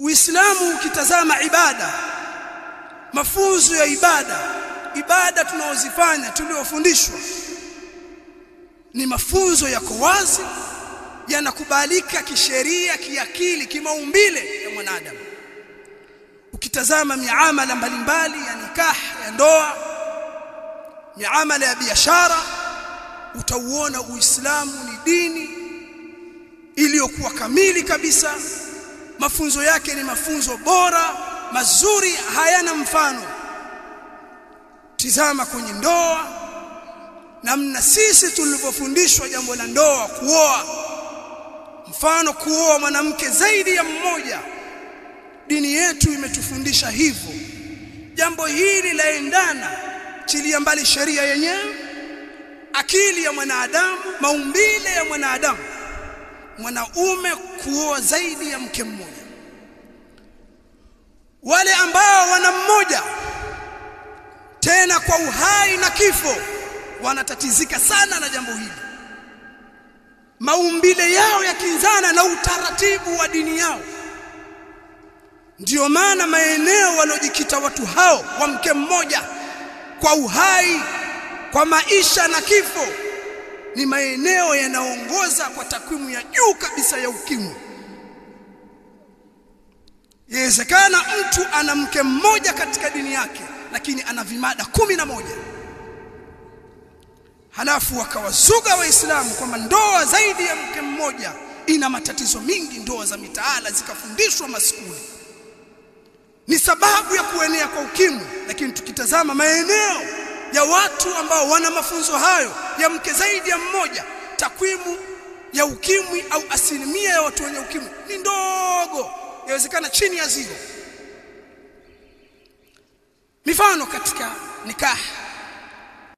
Uislamu ukitazama ibada, mafunzo ya ibada tunaozifanya tuliofundishwa ni mafunzo yako wazi, yanakubalika kisheria, kiakili, kimaumbile ya mwanadamu. Ukitazama miamala mbalimbali ya nikah, ya ndoa, miamala ya biashara, utauona Uislamu ni dini iliyokuwa kamili kabisa. Mafunzo yake ni mafunzo bora, mazuri, hayana mfano. Tizama kwenye ndoa, namna sisi tulivyofundishwa jambo la ndoa, kuoa. Mfano, kuoa mwanamke zaidi ya mmoja. Dini yetu imetufundisha hivyo. Jambo hili laendana, chilia mbali sheria yenyewe, akili ya mwanadamu, maumbile ya mwanadamu, mwanaume kuoa zaidi ya mke mmoja. Wale ambao wana mmoja tena kwa uhai na kifo wanatatizika sana na jambo hili. Maumbile yao yakinzana na utaratibu wa dini yao. Ndiyo maana maeneo walojikita watu hao wa mke mmoja kwa uhai, kwa maisha na kifo, ni maeneo yanaongoza kwa takwimu ya juu kabisa ya ukimwi. Yawezekana mtu ana mke mmoja katika dini yake, lakini ana vimada 11. Halafu wakawazuga Waislamu kwamba ndoa zaidi ya mke mmoja ina matatizo mingi, ndoa za mitaala zikafundishwa maskuli, ni sababu ya kuenea kwa ukimwi. Lakini tukitazama maeneo ya watu ambao wana mafunzo hayo ya mke zaidi ya mmoja, takwimu ya ukimwi au asilimia ya watu wenye ukimwi ni ndogo, yawezekana chini ya 0. Mifano katika nikah,